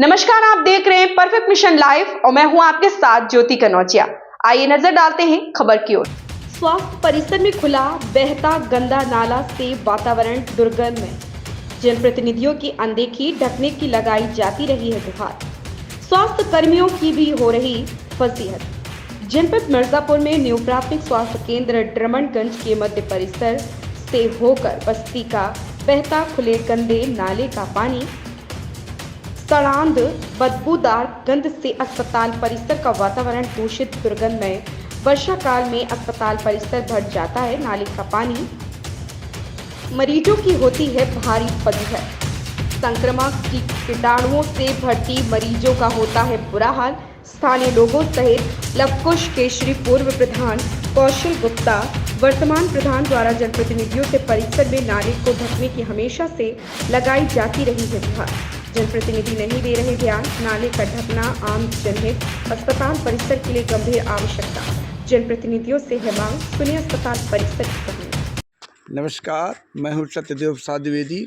नमस्कार, आप देख रहे हैं परफेक्ट मिशन लाइव और मैं हूं आपके साथ ज्योति कनौजिया। आइए नजर डालते हैं खबर की ओर। स्वास्थ्य परिसर में खुला बहता गंदा नाला से वातावरण दुर्गंधमय। जनप्रतिनिधियों की अनदेखी ढकने की लगाई जाती रही है गुहार। स्वास्थ्य कर्मियों की भी हो रही फजीहत। जनपद मिर्जापुर में न्यू प्राथमिक स्वास्थ्य केंद्र ड्रमनगंज के मध्य परिसर से होकर बस्ती का बहता खुले गंदे नाले का पानी सड़ांध बदबूदार गंध से अस्पताल परिसर का वातावरण दूषित दुर्गंधमय। वर्षा काल में अस्पताल परिसर भर जाता है। नाले का पानी मरीजों की होती है भारी फजीहत। संक्रमक कीटाणुओं से भर्ती मरीजों का होता है बुरा हाल। स्थानीय लोगों सहित लवकुश केशरी पूर्व प्रधान कौशल गुप्ता वर्तमान प्रधान द्वारा जनप्रतिनिधियों से परिसर में नाले को ढकने की हमेशा से लगाई जाती रही है गुहार। जनप्रतिनिधि नहीं दे रहे ध्यान। नाले का ढकना आम जनहित, अस्पताल परिसर के लिए गंभीर आवश्यकता। जनप्रतिनिधियों से है मांग, सुनिए अस्पताल परिसर की कहानी। नमस्कार, मैं हूं सत्यदेव प्रसाद द्विवेदी।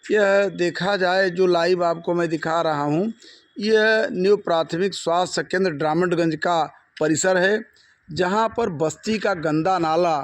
यह देखा जाए जो लाइव आपको मैं दिखा रहा हूं, यह न्यू प्राथमिक स्वास्थ्य केंद्र ड्रामनगंज का परिसर है, जहां पर बस्ती का गंदा नाला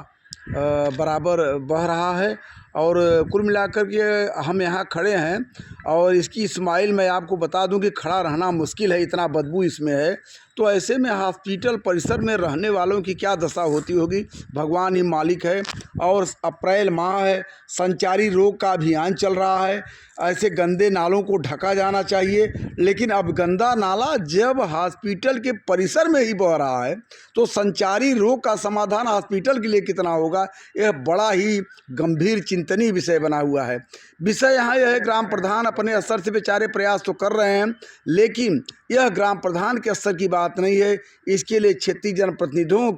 बराबर बह रहा है। और कुल मिलाकर के हम यहाँ खड़े हैं और इसकी स्माइल मैं आपको बता दूं कि खड़ा रहना मुश्किल है, इतना बदबू इसमें है। तो ऐसे में हॉस्पिटल परिसर में रहने वालों की क्या दशा होती होगी, भगवान ही मालिक है। और अप्रैल माह है, संचारी रोग का अभियान चल रहा है। ऐसे गंदे नालों को ढका जाना चाहिए, लेकिन अब गंदा नाला जब हॉस्पिटल के परिसर में ही बह रहा है तो संचारी रोग का समाधान हॉस्पिटल के लिए कितना होगा, यह बड़ा ही गंभीर चिंतनीय विषय बना हुआ है। विषय यहाँ यह है, ग्राम प्रधान अपने स्तर से बेचारे प्रयास तो कर रहे हैं, लेकिन यह ग्राम प्रधान के स्तर की बात नहीं है। इसके लिए क्षेत्रीय जनप्रतिनिधियों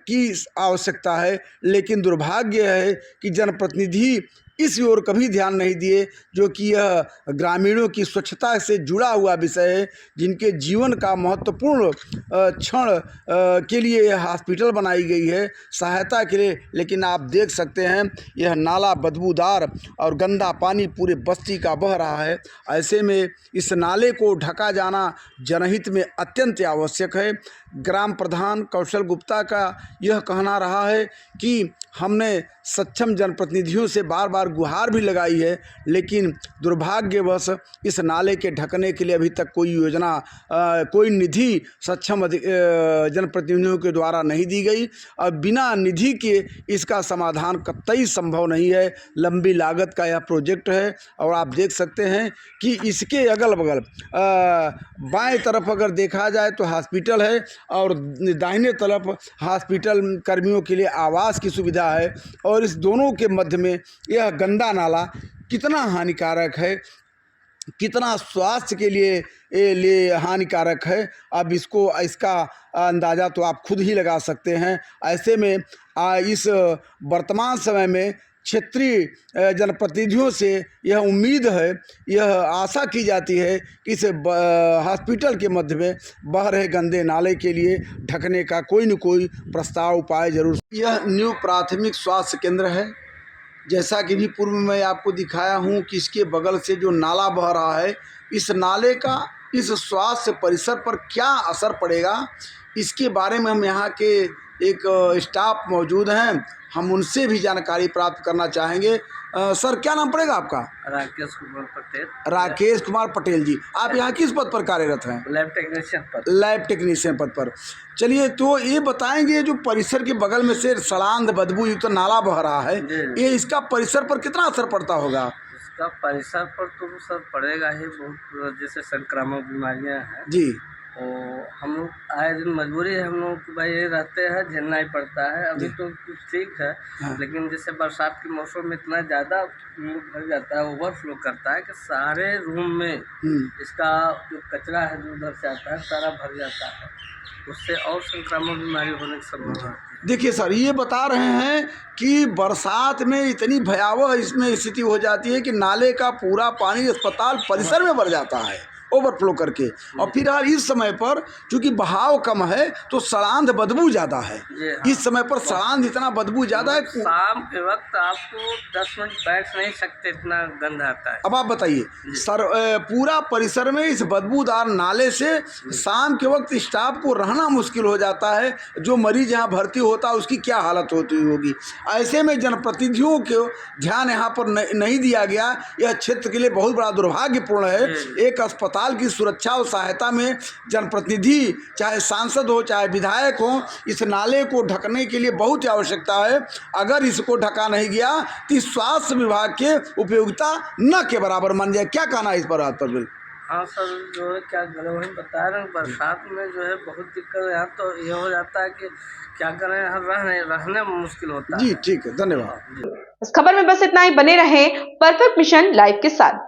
की आवश्यकता है। लेकिन दुर्भाग्य है कि जनप्रतिनिधि इस ओर कभी ध्यान नहीं दिए, जो कि यह ग्रामीणों की स्वच्छता से जुड़ा हुआ विषय है, जिनके जीवन का महत्वपूर्ण क्षण के लिए यह हॉस्पिटल बनाई गई है, सहायता के लिए। लेकिन आप देख सकते हैं यह नाला बदबूदार और गंदा पानी पूरे बस्ती का बह रहा है। ऐसे में इस नाले को ढका जाना जनहित में अत्यंत आवश्यक है। ग्राम प्रधान कौशल गुप्ता का यह कहना रहा है कि हमने सक्षम जनप्रतिनिधियों से बार बार गुहार भी लगाई है, लेकिन दुर्भाग्यवश इस नाले के ढकने के लिए अभी तक कोई योजना, कोई निधि सक्षम जनप्रतिनिधियों के द्वारा नहीं दी गई। और बिना निधि के इसका समाधान कतई संभव नहीं है। लंबी लागत का यह प्रोजेक्ट है। और आप देख सकते हैं कि इसके अगल बगल बाएं तरफ अगर देखा जाए तो हॉस्पिटल है और दाहिने तरफ हॉस्पिटल कर्मियों के लिए आवास की सुविधा है। और इस दोनों के मध्य में यह गंदा नाला कितना हानिकारक है, कितना स्वास्थ्य के लिए हानिकारक है, अब इसका अंदाज़ा तो आप खुद ही लगा सकते हैं। ऐसे में इस वर्तमान समय में क्षेत्रीय जनप्रतिनिधियों से यह उम्मीद है, यह आशा की जाती है कि इस हॉस्पिटल के मध्य में बह रहे गंदे नाले के लिए ढकने का कोई न कोई प्रस्ताव उपाय जरूर। यह न्यू प्राथमिक स्वास्थ्य केंद्र है, जैसा कि भी पूर्व में आपको दिखाया हूँ कि इसके बगल से जो नाला बह रहा है, इस नाले का इस स्वास्थ्य परिसर पर क्या असर पड़ेगा, इसके बारे में हम यहाँ के एक स्टाफ मौजूद हैं, हम उनसे भी जानकारी प्राप्त करना चाहेंगे। सर, क्या नाम पड़ेगा आपका? राकेश कुमार पटेल। राकेश कुमार पटेल जी, आप यहाँ किस पद पर कार्यरत हैं? लैब टेक्नीशियन पद। लैब टेक्नीशियन पद पर। चलिए, तो ये बताएंगे जो परिसर के बगल में से सड़ांध बदबू युक्त नाला बह रहा है, ये इसका परिसर पर कितना असर पड़ता होगा? इसका परिसर पर तो सर पड़ेगा ही बहुत, जैसे संक्रामक बीमारियां हैं जी। तो हम लोग आए दिन मजबूरी है हम लोग कि भाई ये रहते हैं, झेलना ही पड़ता है। अभी तो कुछ ठीक है। हाँ। लेकिन जैसे बरसात के मौसम में इतना ज़्यादा भर जाता है, ओवरफ्लो करता है कि सारे रूम में इसका जो कचरा है जो उधर से आता है सारा भर जाता है, उससे और संक्रामक बीमारी होने की संभावना है। देखिए सर, ये बता रहे हैं कि बरसात में इतनी भयावह इसमें स्थिति हो जाती है कि नाले का पूरा पानी अस्पताल परिसर में भर जाता है ओवरफ्लो करके। और फिर यार इस समय पर चूंकि बहाव कम है तो सड़ांध बदबू ज़्यादा है। जी हाँ। इस समय पर सड़ांध इतना बदबू ज़्यादा है। शाम के वक्त आपको 10 मिनट बैठ नहीं सकते, इतना गंध आता है। अब आप बताइए सर, पूरा परिसर में इस बदबूदार नाले से शाम के वक्त स्टाफ को रहना मुश्किल हो जाता है। जो मरीज यहाँ भर्ती होता है उसकी क्या हालत होती होगी। ऐसे में जनप्रतिनिधियों को ध्यान यहाँ पर नहीं दिया गया। यह क्षेत्र के लिए बहुत बड़ा दुर्भाग्यपूर्ण है। एक अस्पताल की सुरक्षा और सहायता में जनप्रतिनिधि, चाहे सांसद हो चाहे विधायक हो, इस नाले को ढकने के लिए बहुत ही आवश्यकता है। अगर इसको ढका नहीं गया तो इस स्वास्थ्य विभाग के उपयोगिता न के बराबर मान जाए। क्या कहना है इस पर बात पर? बिल हाँ सर, जो है क्या करें, वही बता रहे हैं, बरसात में जो है बहुत दिक्कत है। यहाँ तो ये हो जाता है कि क्या करें, यहाँ रहने में मुश्किल होता है। जी ठीक है, धन्यवाद। इस खबर में बस इतना ही। बने रहें परफेक्ट मिशन लाइव के साथ।